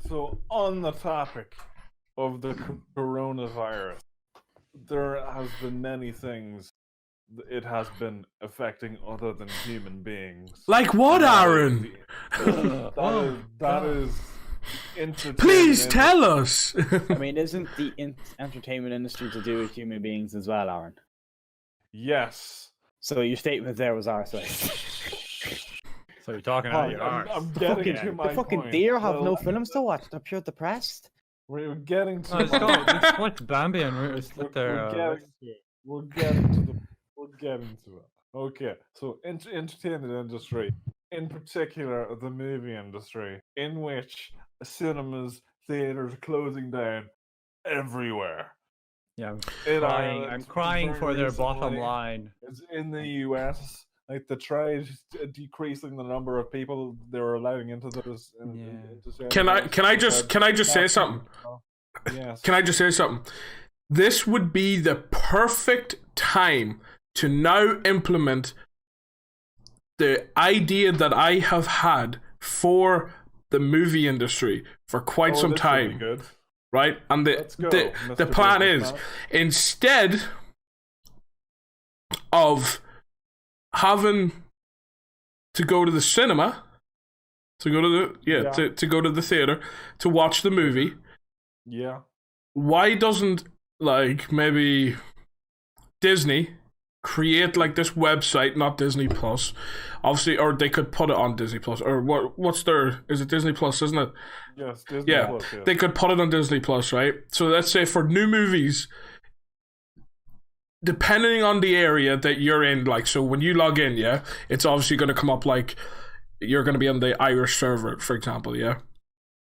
So on the topic of the coronavirus, there has been many things it has been affecting other than human beings. Like what, Aaron? That is entertainment. Please tell us. I mean, isn't the entertainment industry to do with human beings as well, Aaron? Yes. So your statement there was arse. So you're talking out your arse. I'm getting to my The fucking point. deer have no films to watch. They're pure depressed. We're getting to Let's go. Let's split Bambi and split their. We're getting to it. Okay, so entertainment industry, in particular the movie industry, in which cinemas, theaters are closing down everywhere. Yeah, In I'm Ireland, crying very for their recently, bottom line. It's in the US. Like they tried decreasing the number of people they were allowing into those. Can I just say something? Yes. Can I just say something? This would be the perfect time to now implement the idea that I have had for the movie industry for quite some time. Good. Right? And the plan is, instead of having to go to the cinema, to go to the theater to watch the movie, yeah, why doesn't like maybe Disney create like this website, not Disney Plus, obviously, or they could put it on Disney Plus, or what's their, is it Disney Plus, isn't it? Yes, Disney Plus, yes. They could put it on Disney Plus, right? So let's say for new movies, depending on the area that you're in, like, so when you log in, yeah, it's obviously going to come up like you're going to be on the Irish server, for example, yeah?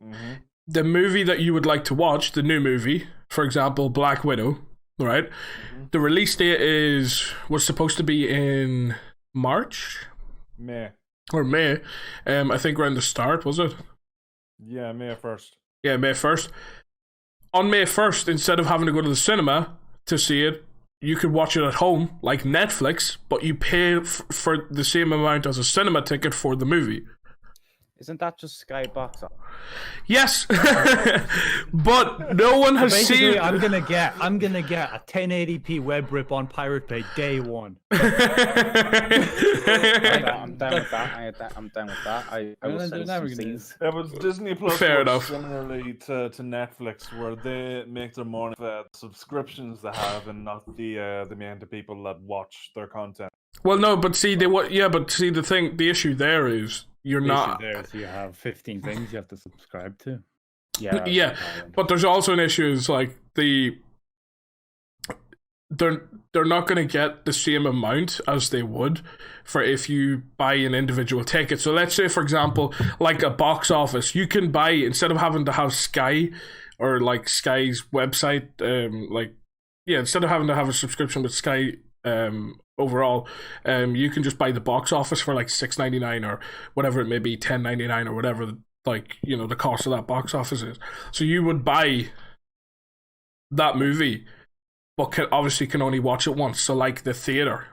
Mm-hmm. The movie that you would like to watch, the new movie, for example, Black Widow, right? Mm-hmm. The release date was supposed to be in March? May. Or May. I think around the start, was it? Yeah, May 1st. Yeah, May 1st. On May 1st, instead of having to go to the cinema to see it, you could watch it at home, like Netflix, but you pay for the same amount as a cinema ticket for the movie. Isn't that just Skybox? Yes, but no one has seen. I'm gonna get a 1080p web rip on Pirate Bay day one. I'm down with that. I'm down with that. I will send some scenes. Yeah, but Disney Plus Fair works enough. similarly to Netflix, where they make their money with subscriptions they have, and not the amount of people that watch their content. Well, no, but see, the issue there is you're not. There, so you have 15 things you have to subscribe to. Yeah, but there's also an issue. Is like they're not going to get the same amount as they would for if you buy an individual ticket. So let's say, for example, like a box office, you can buy, instead of having to have Sky or like Sky's website, instead of having to have a subscription with Sky. Overall, you can just buy the box office for like $6.99 or whatever it may be, $10.99 or whatever, like, you know, the cost of that box office is. So you would buy that movie, but obviously can only watch it once. So like the theater,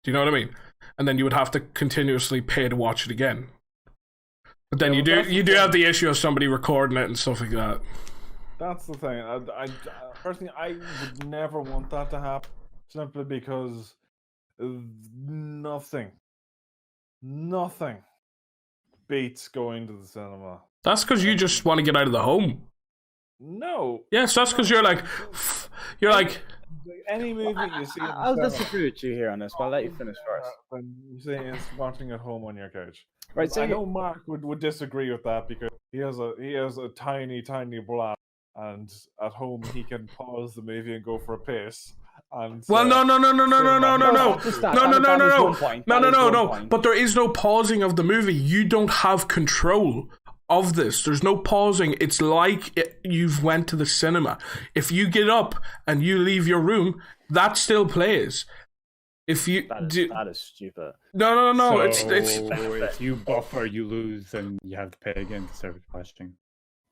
do you know what I mean? And then you would have to continuously pay to watch it again. But then you do have the issue of somebody recording it and stuff like that. That's the thing. I personally, I would never want that to happen, simply because nothing beats going to the cinema. That's because you just want to get out of the home. No. Yes, that's because you're like any movie you see. I'll disagree with you here on this, but I'll let you finish first. When you say it's watching at home on your couch, right? So I know Mark would disagree with that because he has a tiny blast, and at home he can pause the movie and go for a piss. And well, no. But there is no pausing of the movie. You don't have control of this. There's no pausing. It's like you've went to the cinema. If you get up and you leave your room, that still plays. If you that is stupid. No. So it's if you buffer, you lose, and you have to pay again to serve question.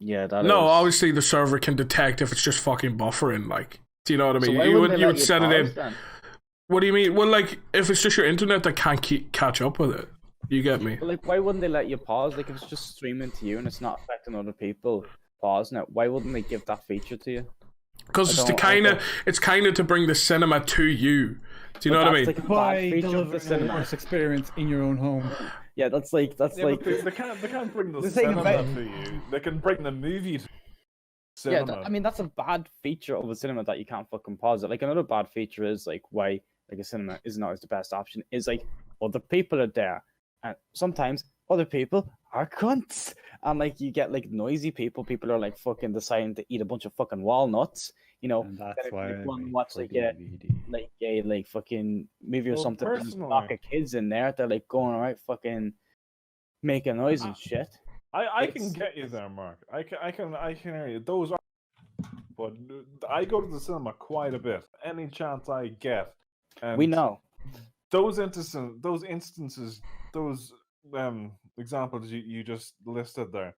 Yeah, that. No, obviously the server can detect if it's just fucking buffering. Like, do you know what I mean? So you would set it in. Then? What do you mean? Well, like if it's just your internet that can't catch up with it. You get me? But like, why wouldn't they let you pause? Like, if it's just streaming to you and it's not affecting other people, pausing it. Why wouldn't they give that feature to you? Because it's kind of to bring the cinema to you. Do you know what I mean? Like a bad By feature of the delivering a cinema. worse experience in your own home. Yeah, that's like Yeah, but they can't bring the The thing cinema about- to you. They can bring the movie to yeah. cinema. I mean, that's a bad feature of a cinema that you can't fucking pause it. Like another bad feature is like why like a cinema is not always the best option. Is like other people are there, and sometimes other people are cunts, and like you get like noisy people. People are like fucking deciding to eat a bunch of fucking walnuts. You know, And then that's if why you I go and wait watch for like DVD. a like fucking movie or Well, something. There's a personally- block of kids in there. They're like going right fucking making noise and shit. I can It's- get you there, Mark. I can hear you. Those are, but I go to the cinema quite a bit. Any chance I get, and We know. those instances, those examples you just listed there,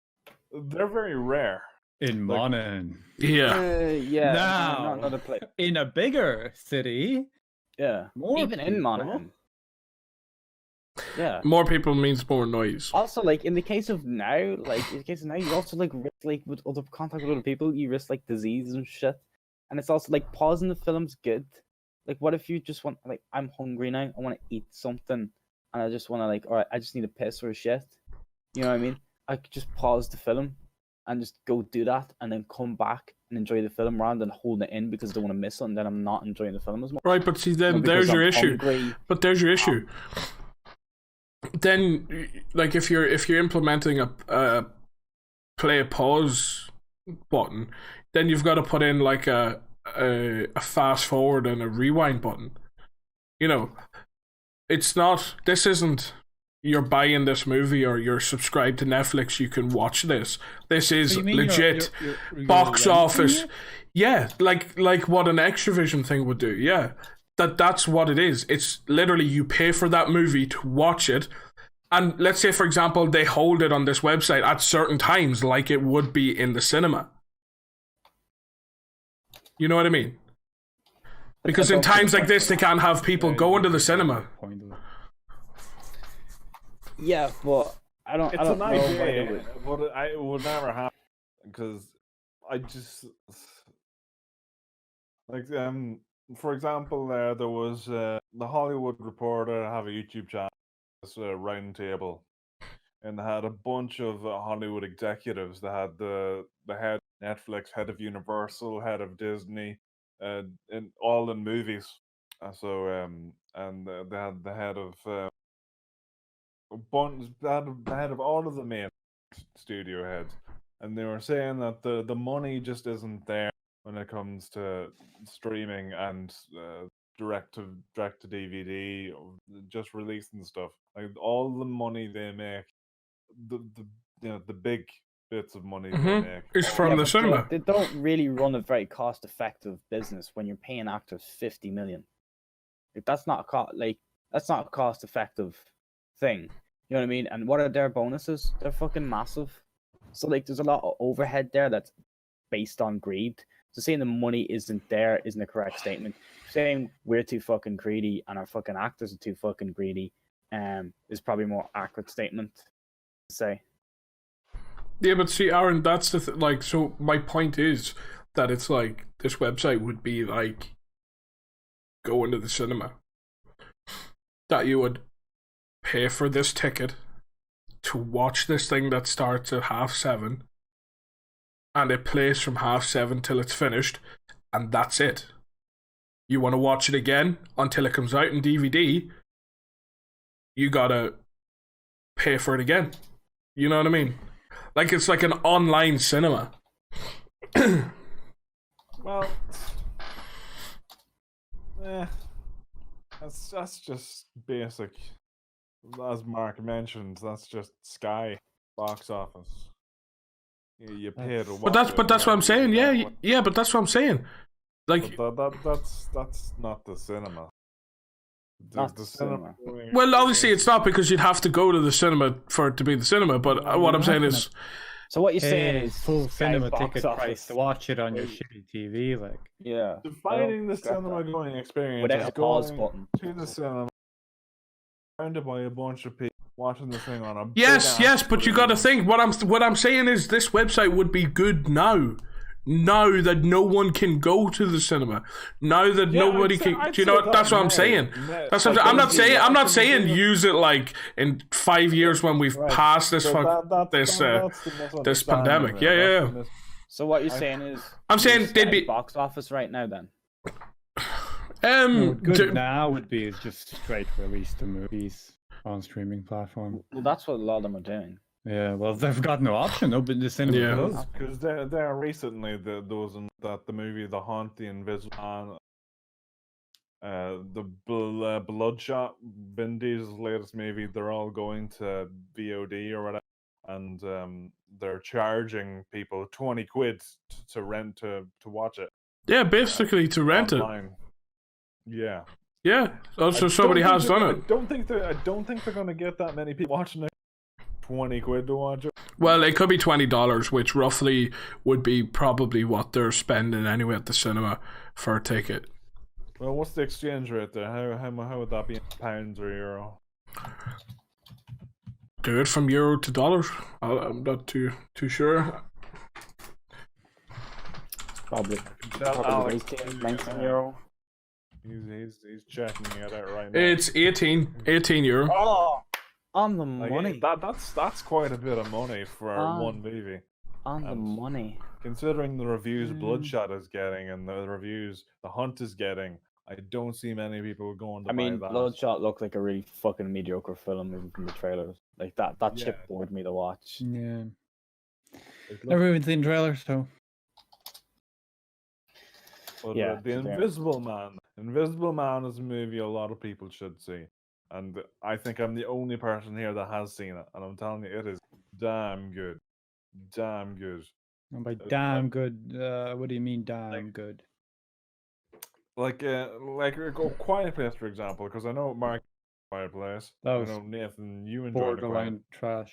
they're very rare. In Monaghan. Yeah. Yeah. Now. Not another place. In a bigger city, Yeah. more Even in people. Monaghan. Yeah. More people means more noise. Also, like in the case of now, you also like risk like with other contact with other people, you risk like disease and shit. And it's also like pausing the film's good. Like, what if you just want like I'm hungry now, I want to eat something, and I just want to like, all right, I just need a piss or a shit. You know what I mean? I could just pause the film and just go do that, and then come back and enjoy the film rather than holding it in because I don't want to miss it, and then I'm not enjoying the film as much. Right, but see, then You know, there's because your I'm issue. hungry. But there's your issue. Then, like, if you're implementing a play a pause button, then you've got to put in like a fast forward and a rewind button. You know, it's not. This isn't. You're buying this movie or you're subscribed to Netflix. You can watch this. This is So you mean legit you're box renting office. it? Yeah, like what an Extravision thing would do. Yeah, that's what it is. It's literally you pay for that movie to watch it, and let's say, for example, they hold it on this website at certain times, like it would be in the cinema. You know what I mean? Because in times like this, they can't have people going to the cinema. Point of it. Yeah, but I don't. It's I don't an know why they idea, would. but it would never happen because I just like for example, there was the Hollywood Reporter have a YouTube channel, this round table, and they had a bunch of Hollywood executives. They had the head of Netflix, head of Universal, head of Disney, and all in movies. And they had the head of the head of all of the main studio heads, and they were saying that the money just isn't there when it comes to streaming and direct to DVD, or just releasing stuff. Like all the money they make, the big bits of money they Mhm. make It's from the but cinema. They don't really run a very cost-effective business when you're paying actors 50 million. Like, that's not a cost-effective thing. You know what I mean? And what are their bonuses? They're fucking massive. So like, there's a lot of overhead there that's based on greed. So saying the money isn't there isn't a correct statement. Saying we're too fucking greedy and our fucking actors are too fucking greedy, is probably a more accurate statement to say. Yeah, but see, Aaron, that's the like. So my point is that it's like this website would be like going to the cinema. That you would pay for this ticket to watch this thing that starts at 7:30, and it plays from 7:30 till it's finished, and that's it. You want to watch it again until it comes out in DVD, you gotta pay for it again. You know what I mean? Like it's like an online cinema. Well, that's just basic. As Mark mentioned, that's just Sky box office. You pay to watch. But that's what I'm saying. Yeah, but that's what I'm saying. Like, That's not the cinema. Not the cinema. well, obviously it's not because you'd have to go to the cinema for it to be the cinema. But what I'm saying is, So what you're saying Pay is full Sky cinema box ticket office. price to watch it on your shitty TV, like. Yeah. Defining the get that. cinema going experience Without is a pause going button. to the cinema, surrounded by a bunch of people, watching this thing on a Yes, but you got to think. What I'm saying is this website would be good now. Now that no one can go to the cinema, now that nobody can, do you know? That's what I'm saying. That's what I'm not saying. I'm not saying use it like in 5 years when we've passed this this pandemic. Yeah. So what you're saying is, I'm saying they'd be box office right now. Then good now would be just straight release the movies on streaming platform. well, that's what a lot of them are doing. Yeah, well, they've got no option. No, but the cinema does. Because they're recently those in that the movie The Haunt, The Invisible Man, the Bloodshot, Vin Diesel's latest movie, they're all going to VOD or whatever, and they're charging people 20 quid to rent to watch it. Yeah, basically to rent online. it. Yeah. Also, somebody has done it. I don't think they're going to get that many people watching it. 20 quid to watch it. Well, it could be $20, which roughly would be probably what they're spending anyway at the cinema for a ticket. Well, what's the exchange rate there? How would that be in pounds or euro? Do it from euro to dollars. I'm not too sure. Probably Alex, 19 euro. He's checking it out right now. It's 18 euro. Oh, on the Like, money. That's quite a bit of money for one movie. On the money. Considering the reviews Bloodshot is getting and the reviews The Hunt is getting, I don't see many people going to buy that. Bloodshot looked like a really fucking mediocre film even from the trailers. Like that shit bored me to watch. Yeah. Never even seen trailers, so. But Yeah, The Invisible Man. Invisible Man is a movie a lot of people should see. And I think I'm the only person here that has seen it. And I'm telling you, it is damn good. Damn good. And by damn good, what do you mean damn good? Like Quiet Place, for example, because I know Mark Quiet Place. That I was know Nathan, you enjoyed borderline trash.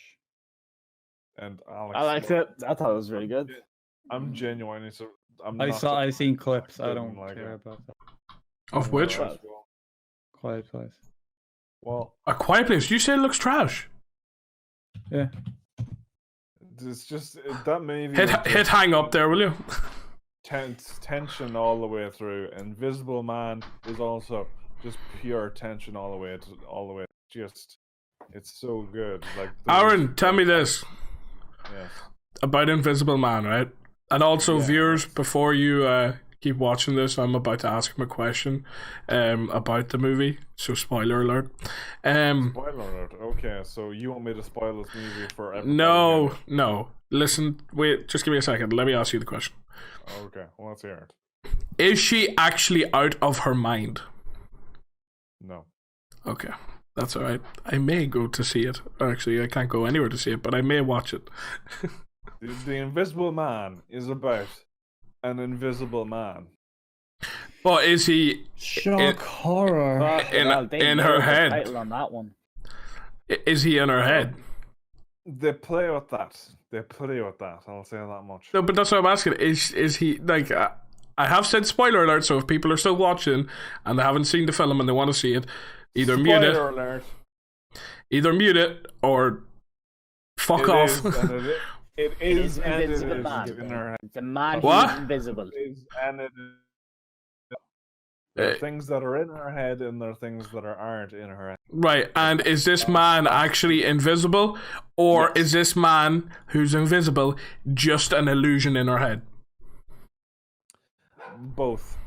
and Alex. I liked it. I thought it was really good. I'm genuinely so. I seen clips. I didn't don't like care it. about that. Of which? Quiet Place. Well, A Quiet Place. You say it looks trash. Yeah. it's just that movie. Hit hang up there, will you? Tension all the way through. Invisible Man is also just pure tension all the way. Just, it's so good. Like Aaron, tell me this Yes. about Invisible Man, right? And also, viewers, before you keep watching this, I'm about to ask him a question about the movie. So, spoiler alert. Spoiler alert. Okay, so you want me to spoil this movie for everybody? No. Listen, wait, just give me a second. Let me ask you the question. Okay, well, let's hear it. Is she actually out of her mind? No. Okay, that's alright. I may go to see it. Actually, I can't go anywhere to see it, but I may watch it. The Invisible Man is about an invisible man. But is he Shock horror. in her head? Title on that one. Is he in her head? They play with that. I'll say that much. No, but that's what I'm asking. Is he like? I have said spoiler alert. So if people are still watching and they haven't seen the film and they want to see it, either mute it. Spoiler alert. Either mute it or fuck off. It is and it is invisible man. in her head. It's a man What? who's invisible. It is and it is. There are things that are in her head and there are things that aren't in her head. Right, and is this man actually invisible, or is this man who's invisible just an illusion in her head? Both.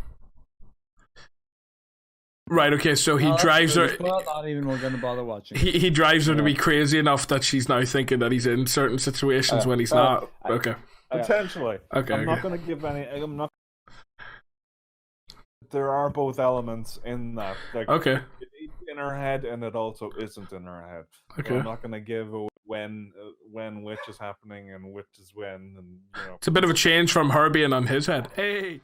Right, okay, so he drives her. Not even we're gonna bother watching. He drives her to be crazy enough that she's now thinking that he's in certain situations when he's not. Okay. Potentially. Okay. I'm not going to give any. I'm not. There are both elements in that. Like, Okay. it's in her head, and it also isn't in her head. Okay. So I'm not going to give away when which is happening and which is when, and It's a bit of a change from her being on his head. Hey.